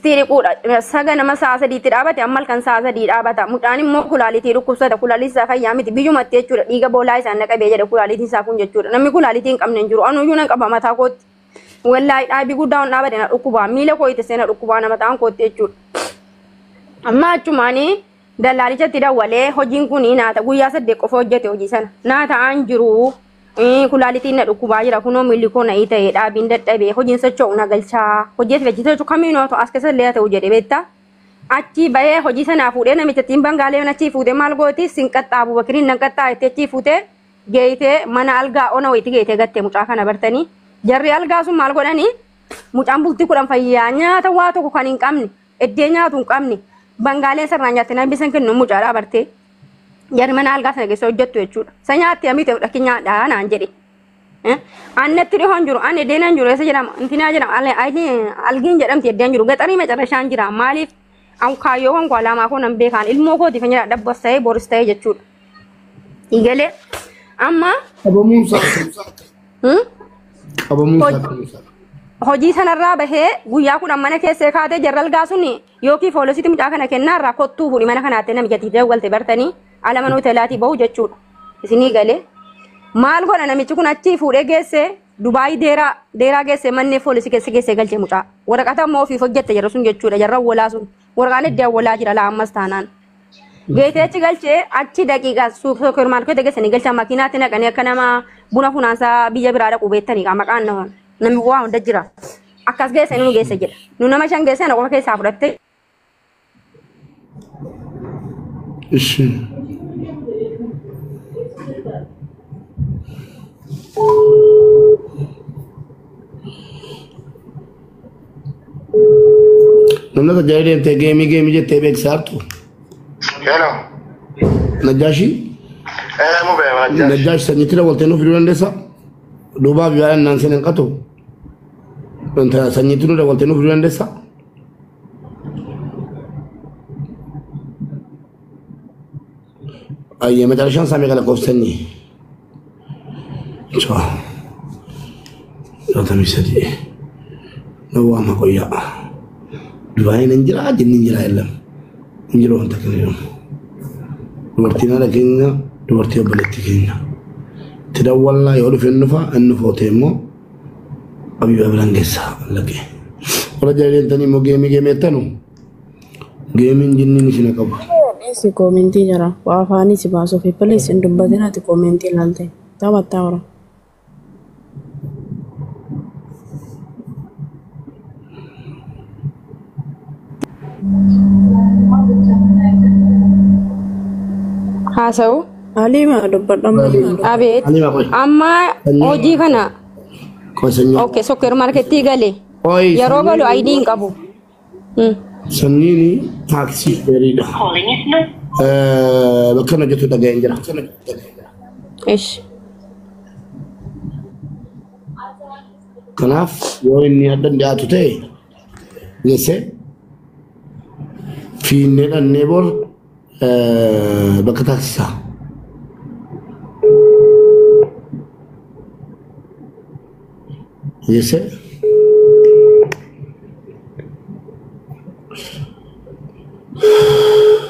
testiri kuda saga nama saasa di tirabati amal kan saasa di abata mutani mo kulaliti rukusada kulalisa khayyamiti bijumatti jechuudha dhiiga boolaa isaan naqa beeyada kulalitiin isaa kun jechuudha namni kulalitiin qabne hin jiru anu yunan qaba mataa kooti wallahi dhaabi guddaa on dhaabate na dhukkuba miila koo itti seena dhukkuba nama ta'an kooti jechuudha amma achumaani dalaalichatti dawwalee hojiin kun naata guyyaa 8 qofa hojjete hojii sana naata an jiru kulalitiin na dhukkuba jira kunoo miilli koo na ite dhaabiin dadhabee hojiin socho'u na galchaa hojjetti vejiteetu kamiinoo to as keessa illee ta'u jedhe beetta achi bahee hojii sana fuudhee namichatti bangaalee achi fuudhee maal gooti sinqaxxaa Abubakiriin nan qaxxaa itti achi fuutee geeyitee mana algaa ona wayiiti geeyitee gattee mucaa kana bartanii jarri algaa sun maal godhanii mucaan bultii 10 fayyaa nyaata waa tokko kan hin qabne eddee nyaatu hin qabne bangaalee sarnaa nyaatte nan bisan kennu mucaadhaa bartee jarri mana algaa sana keessa hojjettu jechuudha sanyaatti amite dhaqi nyaadhaa naan jedhe annatti dhihoon jiru an eddeenan jiru eessa jedhama intinaa jedhama algiin jedhamti eddeen jiru gaxarii macarrashaan jira maaliif an kaayyoowwan koo alaamaa koo nan beekaan ilmoo kooti fanyadha dhabbas ta'ee boris ta'ee jechuudha igalee amma hojii sanarraa bahee guyyaa 10 mana keessee kaatee jarri algaa sun yookiin foolisitti mucaa kana kennaarraa kottuu fuudhi mana kanaatti namichatti dawwalte bartanii alaman hoteelaatii bahu jechuudha isinii galee maal godha namichi kun achi fuudhee geesse Dubaay deeraa geesse manni foolisii geesse galche mucaa waraqata immoo ofiif hojjette jarra sun jechuudha jarra walaa sun waraqaan iddoo walaa jira laa ammas taanaan geete achi galche achi daqiiqaa suuqii maarkeetii geessanii galcha makiinaatti naqanii akka nama buna funaansaa biyya biraa dhaqu beektanii maqaan namni waa hunda jira akkas geesse nu geesse jedha nu nama 5 geesse na qofa keessaa fudhatte ishi namna tajaajila ta'e geemii jettee beeksartu hello Najaashi Najaashi sanyiitira waltee nuuf fiduu dandeessa duubaa biyyaan naan seenan qatu wanta sanyiitira waltee nuuf fiduu dandeessa ayya macarashaan saamee kana qoofsanii ciao yootami sadii nawwaa maqoyyaa Dubaay nan jira jinni jira illam injiro wanta kana dubartiin ala keenya dubartii obboleettii keenya tidawwalnaa yoo dhufe nufa annufootee immoo abiba biran geessaa laqee warra jaalatanii immoo geemii geemiin jinniin ishina qabu si komentii jira waa afaanii si baasuuf please hin dubbatin ati komentii ilaalte taphattaa hora haasa'u Halima dubbadhamu abeet amma hojii kana okay sokkeer marketii galee yeroo galu ID hin qabu sanniini taaksii dheeriidha bakka hojjetu dhaga'een jira ish kanaaf yoo inni addan dhiyaatu ta'e geesse fiinnee dhannee bor bakka taaksisaa geesse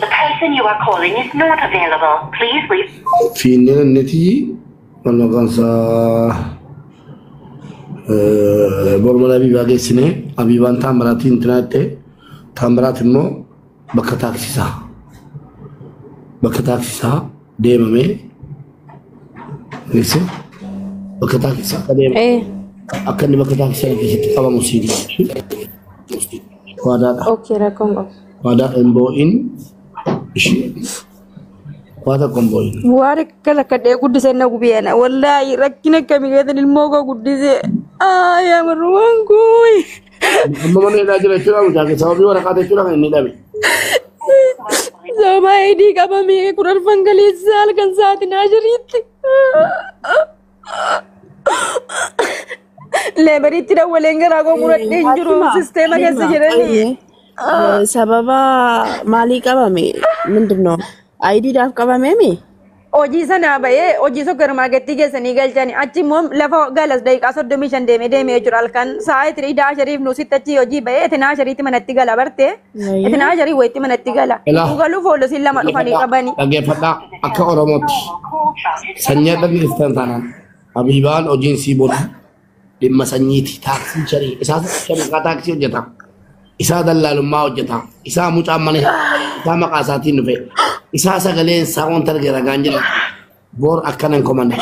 The person you are calling is not available. Please leave. fiinnee dhanneetii mannaqaansaa bormala abibaa geessinee abibaan taamiraatii intinaa jettee taamiraat immoo bakka taaksisaa deemamee geesse bakka taaksisaa deemamee akka inni bakka taaksisaa keessatti qabamu siidii waadaadha okay rakkoon qabu waadaa emboo'in ishii waada qomboo'in waan akkana kadhee guddisee na gubiyeena wallaahi rakkina akkamii keessan ilmoo koo guddisee yaa marrumaan kooyi amma mana hidhaa jira jechuudha mucaa sababii waraqaa jechuudha kan inni dhabe Sama ID qabamee kurarfan galeessaa halkan sa'aatii naashiriitti. Leebariitti dawwaleen garaa koo muradhee hin jiru sisteema keessa jedhanii. sababa maalii qabame mindinoo ID daaf qabame mi hojii sana bahee hojii supermarketii keessanii galchani achi immoo lafa galas daqiiqaa 35 deemee jira halkan sa'aatii 10 nu sitti achi hojii bahee itinaa shariitti manatti gala barte itinaa sharii wayitti manatti gala galuuf hoolosiin lama dhufanii qabanii. Dhaggeeffadhaa akka Oromootti sanyii dhageessistan taanaan Habibaan hojiin sii booda dhimma sanyiiti taaksii sharii isaa sharii taaksii hojjeta isaa dallaalummaa hojjeta isaa mucaan mana isaa maqaa isaatiin dhufe. Isa sagaleen isaa wanta argeera gaanjira bor akkanan komanda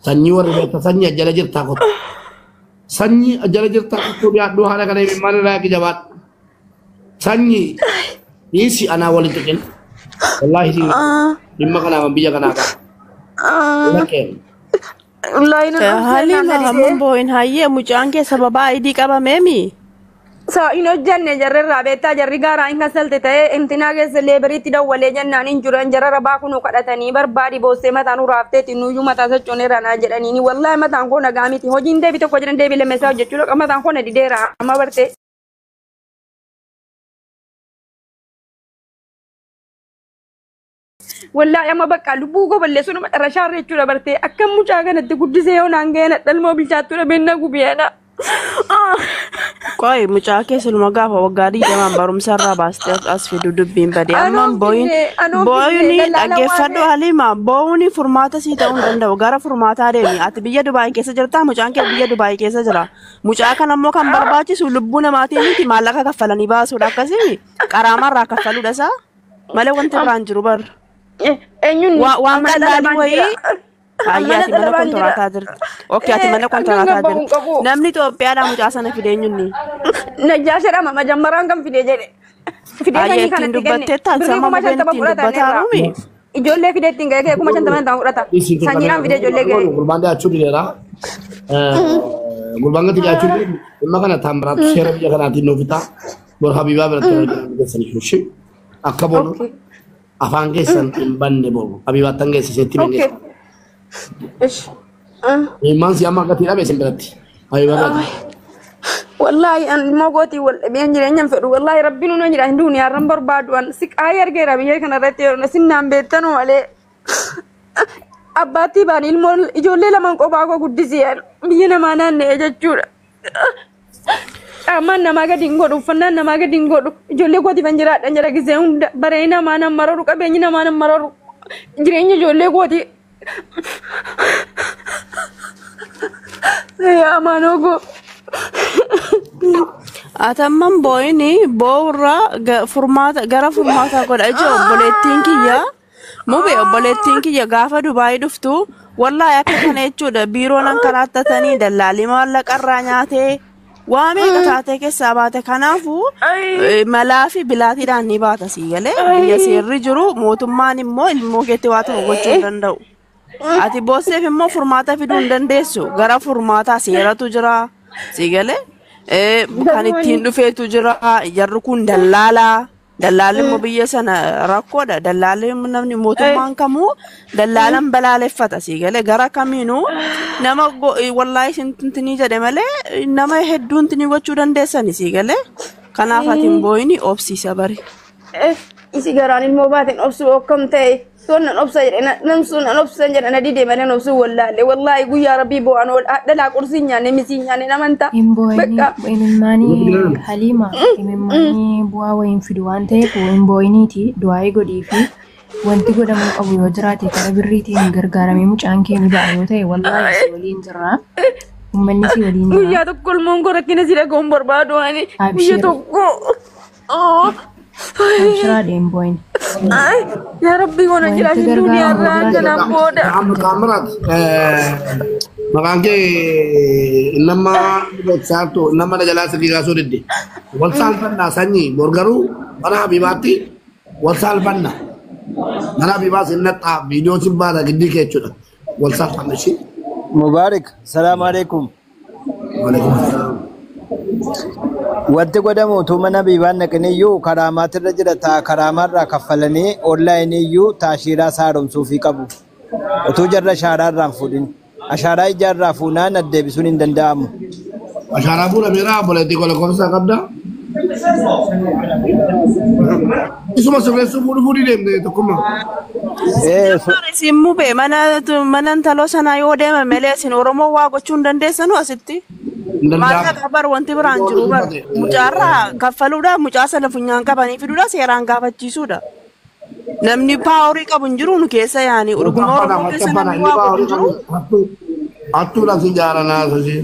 sanyii warri beekta sanyii ajjala jirtaa kottu sanyii ajjala jirtaa kottu dhiyaadhuu haala kana himin maal irraa jabaat sanyii dhiisi anaa waliin tuqin wallaahi dhimma kanaaf biyya kanaaf Halima hamman boo'in hayyee mucaan kee sababa idii qabameemi. So ino janne jarre rabeta jarri gara inga salte ta'e intina geesse leeberitti dawwalee jennaan hin jiran jarra rabaa kunu kadhatanii barbaadi boossee mataan uraafteeti nuyyuu mataa sochoonee ranaa jedhaniini wallahi mataan koo nagaa miti hojiin deebi tokko jedhan deebi lammeessaa hojjechuudha mataan koo na dideera amma barte. Wallahi amma bakka lubbuu koo balleessu nama dharashaarra jechuudha barte akka mucaa kanatti guddisee yoo naan ga'e dhalmoo bilchaattuudha beenna gubiyeena. Koi mucaa kee siluma gaafa waggaa 20 barumsa irraa baastee as fidu dubbiin badee amman booyini dhaggeeffadhu Halima booyini furmaata sii ta'uu hin danda'u gara furmaataa deemi ati biyya Dubaay keessa jirta mucaan kee biyya Dubaay keessa jira mucaa kan ammoo kan barbaachisu lubbuu namaatiin miti maallaqa kaffalanii baasuudha akkasii qaraamarraa kaffaluudha isaa malee wanti biraan jiru bar waan qalaalii wayii Ayyaati mana kontoraataa jirti. Okey ati mana kontoraataa jirti. Namni Itoophiyaadhaa mucaa sana fidee eenyunni? Najjaashadha majammaraan kan fidee jedhe. Fidee kan Ayyaatti dubbattee taasisa mabentiin dubbataa rumi. Ijoollee fidee ittiin ga'ee kuma 50 ta'an fudhata. Sanyiidhaan fidee ijoollee ga'ee. Gurbaan dhiyaachuu dideera. Gurbaan gati dhiyaachuu dhimma kana taambiraatu seera biyya kanaatiin nuuf ta'a. Bor Habibaa biratti geessanii fuushi. Akka boonu afaan keessan hin banne boonu. Habibaattan geessiseetti banne. Iman siapa kat tidak biasa berarti. Ayo berarti. Wallahi an mogoti wal biyan jirenya fedu wallahi rabbinu no jira dunia ram barbaduan sik ayar gera biya kana rete na sinnam betano wale abbati ban ilmo ijolle laman qoba ko guddisiyan biya nama nan ne jechuudha. Aman nama ga dingo du fannan nama ga dingo du ijolle ko ti banjira dan jara gise hunda barena mana mararu kabenyi na mana mararu jirenya ijolle ko ti ya manogo Atamman booyini boorra gara furmaata godha ije obboleettiin kiyya mube obboleettiin kiyya gaafa Dubaay dhuftu wallahi akka kana jechuudha biiroonan karaattatanii dallaalii maallaqarraa nyaatee waa meeqa taatee keessaa baate kanaafu malaa fi bilaatiidhaan ni baata sii galee biyya seerri jiru mootummaan immoo ilmoo keetti waa ta'u gochuu hin danda'u. Ati boosseef immoo furmaata fiduu hin dandeessu gara furmaataa seeratu jira sii galee kan ittiin dhufeetu jira jarri kun dallaalli immoo biyya sana rakkoodha dallaalli namni mootummaan kamuu dallaalan balaaleffata sii galee gara kamiinuu nama wallahi sintinii jedhe malee nama hedduun tinii gochuu dandeessani sii galee kanaaf ati booyini obsiisa bari. Isi garaan ilmoo baateen obsuu akkam ta'e soonnan obsa jedhe namsuun an obsan jedhe na dide malee obsuu wallaalle wallahi guyyaa rabbii bo'an ol dhalaa qursii nyaanne misii nyaanne namanta. Imimmaanii Halima imimmaanii bu'aa wayiin fidu waan ta'eef imboyiniiti du'aayii godhii fi wanti godhamuu qabu yoo jiraate karaa birriitiin gargaaramee mucaan kee ni ba'a yoo ta'e wallahi si waliin jirra. Uummanni si waliin jirra. Guyyaa tokko ilmoon koo rakkina si dhagahuun barbaadu ani guyyaa tokko. Abshiraa deemboyin. Ya Rabbi wana jira si dunia raja namboda. Kamerat maqaan kee nama satu nama dajalaa sadii kaasuu didde wal saalfannaa sanyii borgaruu mana Habibaatti wal saalfanna mana Habibaa sinnaxxaa viidiyoo sibbaata giddii kee jechuudha wal saalfanna ishee. Mubaarak salaamu alaikum. Waalaikum salaam. Wanti godhamu utuu mana Habibaan naqaniyyuu karaamaatirra jira taa karaamarraa kaffalanii onlaayiniyyuu taashiiraa saaromsuufii qabu. Utuu jarra shaaraarraan fuudhin. Ashaaraa ijaarraa fuunaan addeebisuun hin danda'amu. Ashaaraa fuudha miiraa obboleettii kola korsaa qabda. Isuma sirreessuu fuudhii deemte tokkummaa. Simmu be mana intaloo sanaa yoo deeme malee isin Oromoo waa gochuu hin dandeessanu asitti. Maal qabar wanti biraan jiru bar mucaarraa kaffaluudha mucaa sana funyaan qabanii fiduudha seeraan gaafachiisuudha. Namni paaworii qabu hin jiru nu keessa yaani urguma Oromoo keessa namni waa godhu jiru. Attuudha si jaalanaa sosi.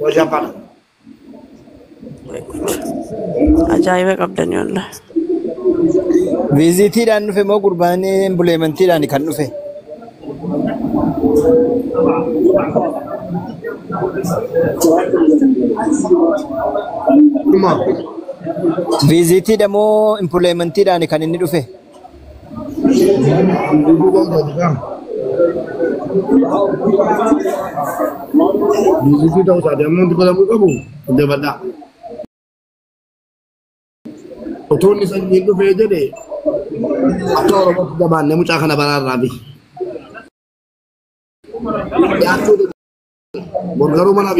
Wajapana. Ajaa'iba qabdanii wallahi. Viizitiidhaan dhufe moo gurbaanii imbuleemantiidhaan kan dhufe? Viizitiidha moo imbuleemantiidhaan kan inni dhufe? Vizitii ta'uu isaati ammoo wanti godhamuu qabu dabadhaa. Otoo inni sanyiin dhufee jedhe akka Oromootti gabaannee mucaa kana baraarraa bi. Garuu mana